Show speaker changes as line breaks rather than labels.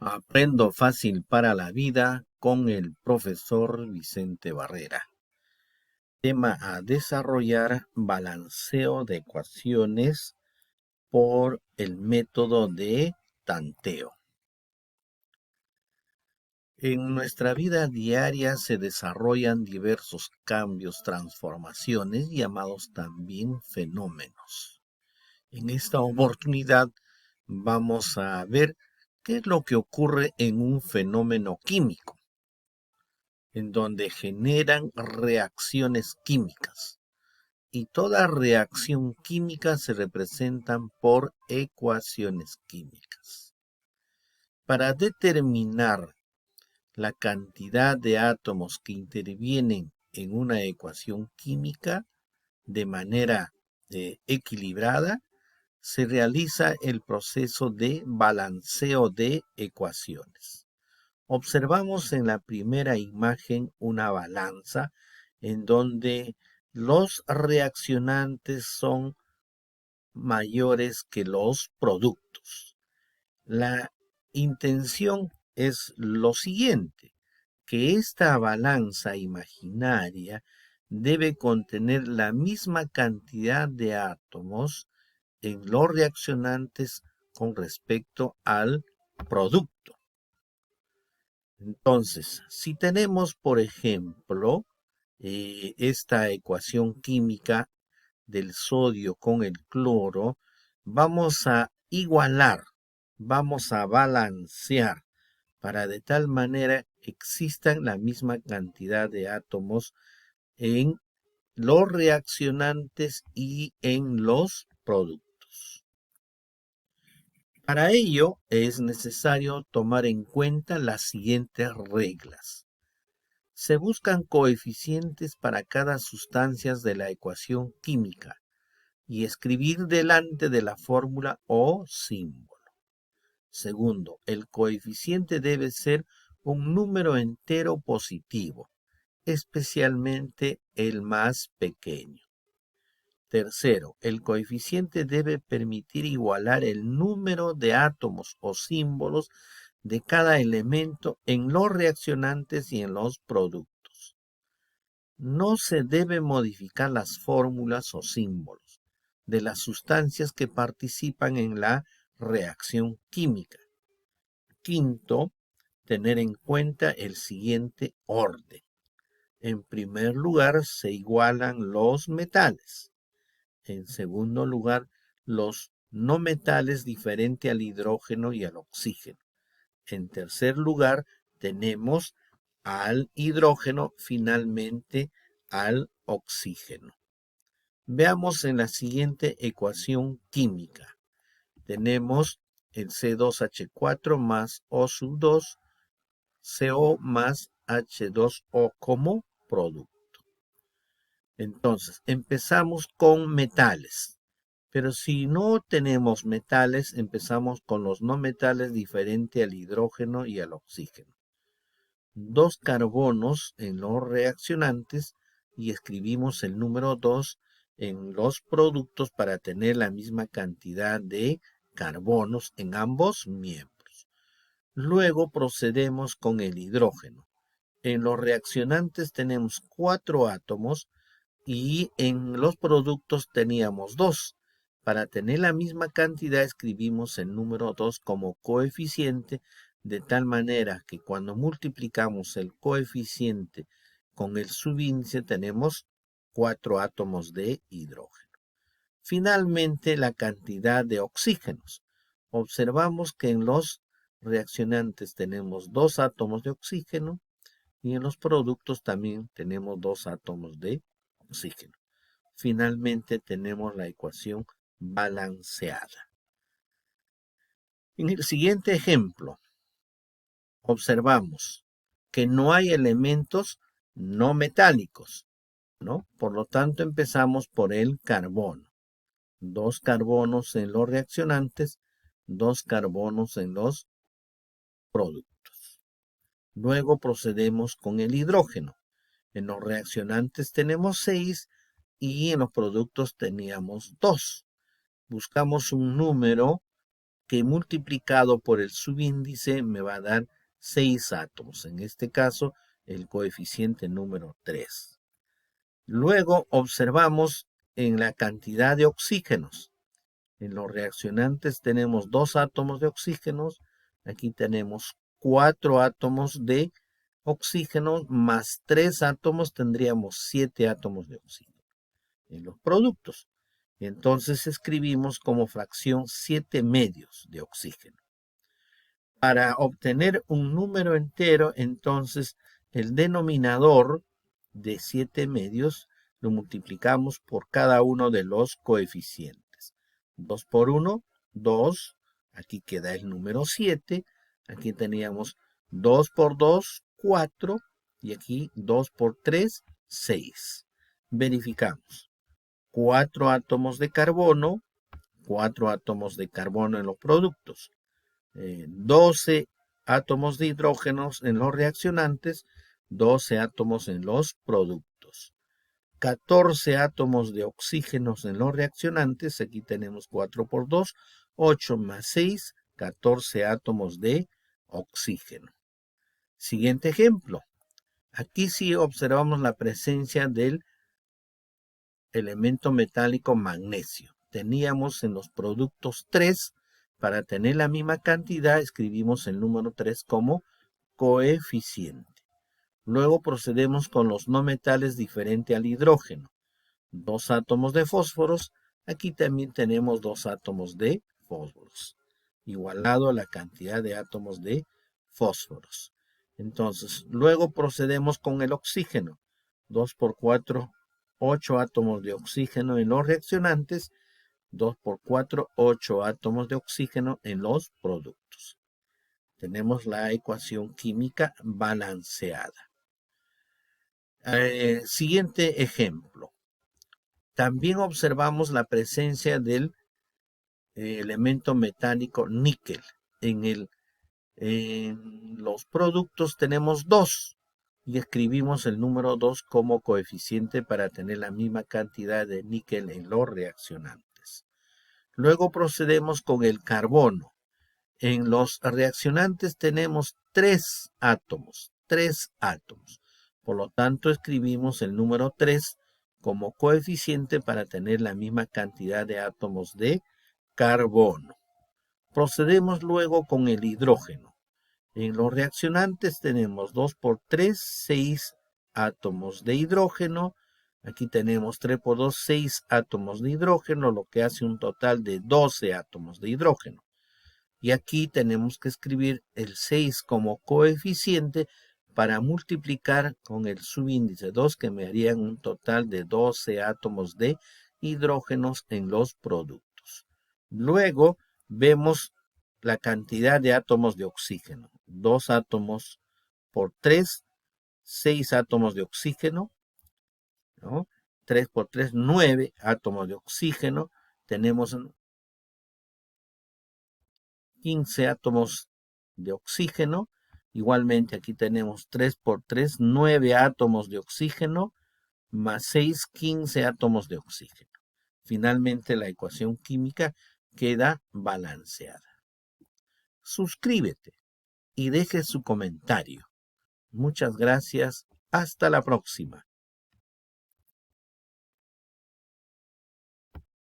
Aprendo fácil para la vida con el profesor Vicente Barrera. Tema a desarrollar: balanceo de ecuaciones por el método de tanteo. En nuestra vida diaria se desarrollan diversos cambios, transformaciones llamados también fenómenos. En esta oportunidad vamos a ver qué es lo que ocurre en un fenómeno químico, en donde generan reacciones químicas. Y toda reacción química se representan por ecuaciones químicas. Para determinar la cantidad de átomos que intervienen en una ecuación química de manera equilibrada, se realiza el proceso de balanceo de ecuaciones. Observamos en la primera imagen una balanza en donde los reaccionantes son mayores que los productos. La intención es lo siguiente, que esta balanza imaginaria debe contener la misma cantidad de átomos en los reaccionantes con respecto al producto. Entonces, si tenemos, por ejemplo, esta ecuación química del sodio con el cloro, vamos a igualar, vamos a balancear para de tal manera que existan la misma cantidad de átomos en los reaccionantes y en los productos. Para ello es necesario tomar en cuenta las siguientes reglas. Se buscan coeficientes para cada sustancia de la ecuación química y escribir delante de la fórmula o símbolo. Segundo, el coeficiente debe ser un número entero positivo, especialmente el más pequeño. Tercero, el coeficiente debe permitir igualar el número de átomos o símbolos de cada elemento en los reaccionantes y en los productos. No se debe modificar las fórmulas o símbolos de las sustancias que participan en la reacción química. Quinto, tener en cuenta el siguiente orden. En primer lugar, se igualan los metales. En segundo lugar, los no metales diferente al hidrógeno y al oxígeno. En tercer lugar, tenemos al hidrógeno, finalmente al oxígeno. Veamos en la siguiente ecuación química. Tenemos el C2H4 más O2, CO más H2O como producto. Entonces, empezamos con metales. Pero si no tenemos metales, empezamos con los no metales diferente al hidrógeno y al oxígeno. 2 carbonos en los reaccionantes y escribimos el número 2 en los productos para tener la misma cantidad de carbonos en ambos miembros. Luego procedemos con el hidrógeno. En los reaccionantes tenemos 4 átomos y en los productos teníamos 2. Para tener la misma cantidad escribimos el número 2 como coeficiente, de tal manera que cuando multiplicamos el coeficiente con el subíndice tenemos 4 átomos de hidrógeno. Finalmente, la cantidad de oxígenos. Observamos que en los reaccionantes tenemos 2 átomos de oxígeno y en los productos también tenemos 2 átomos de oxígeno. Finalmente tenemos la ecuación balanceada. En el siguiente ejemplo, observamos que no hay elementos no metálicos, ¿no? Por lo tanto, empezamos por el carbono. 2 carbonos en los reaccionantes, 2 carbonos en los productos. Luego procedemos con el hidrógeno. En los reaccionantes tenemos 6 y en los productos teníamos 2. Buscamos un número que multiplicado por el subíndice me va a dar 6 átomos. En este caso, el coeficiente número 3. Luego observamos en la cantidad de oxígenos. En los reaccionantes tenemos 2 átomos de oxígeno. Aquí tenemos 4 átomos de oxígeno más 3 átomos, tendríamos 7 átomos de oxígeno. En los productos, entonces escribimos como fracción 7 medios de oxígeno. Para obtener un número entero, entonces el denominador de 7 medios lo multiplicamos por cada uno de los coeficientes. 2 por 1, 2. Aquí queda el número 7. Aquí teníamos 2 por 2, 4. Y aquí 2 por 3, 6. Verificamos. 4 átomos de carbono. 4 átomos de carbono en los productos. 12 átomos de hidrógenos en los reaccionantes, 12 átomos en los productos. 14 átomos de oxígenos en los reaccionantes, aquí tenemos 4 por 2, 8 más 6, 14 átomos de oxígeno. Siguiente ejemplo. Aquí sí observamos la presencia del elemento metálico magnesio. Teníamos en los productos 3. Para tener la misma cantidad, escribimos el número 3 como coeficiente. Luego procedemos con los no metales diferente al hidrógeno. 2 átomos de fósforos. Aquí también tenemos 2 átomos de fósforos, igualado a la cantidad de átomos de fósforos. Entonces, luego procedemos con el oxígeno. 2 por 4, 8 átomos de oxígeno en los reaccionantes. 2 por 4, 8 átomos de oxígeno en los productos. Tenemos la ecuación química balanceada. Siguiente ejemplo. También observamos la presencia del elemento metálico níquel. En los productos tenemos 2 y escribimos el número 2 como coeficiente para tener la misma cantidad de níquel en los reaccionantes. Luego procedemos con el carbono. En los reaccionantes tenemos 3 átomos. Por lo tanto, escribimos el número 3 como coeficiente para tener la misma cantidad de átomos de carbono. Procedemos luego con el hidrógeno. En los reaccionantes tenemos 2 por 3, 6 átomos de hidrógeno. Aquí tenemos 3 por 2, 6 átomos de hidrógeno, lo que hace un total de 12 átomos de hidrógeno. Y aquí tenemos que escribir el 6 como coeficiente para multiplicar con el subíndice 2, que me harían un total de 12 átomos de hidrógenos en los productos. Luego vemos la cantidad de átomos de oxígeno. 2 átomos por 3, 6 átomos de oxígeno, ¿no? 3 por 3, 9 átomos de oxígeno. Tenemos 15 átomos de oxígeno. Igualmente aquí tenemos 3 por 3, 9 átomos de oxígeno, más 6, 15 átomos de oxígeno. Finalmente la ecuación química queda balanceada. Suscríbete y deje su comentario. Muchas gracias. Hasta la próxima.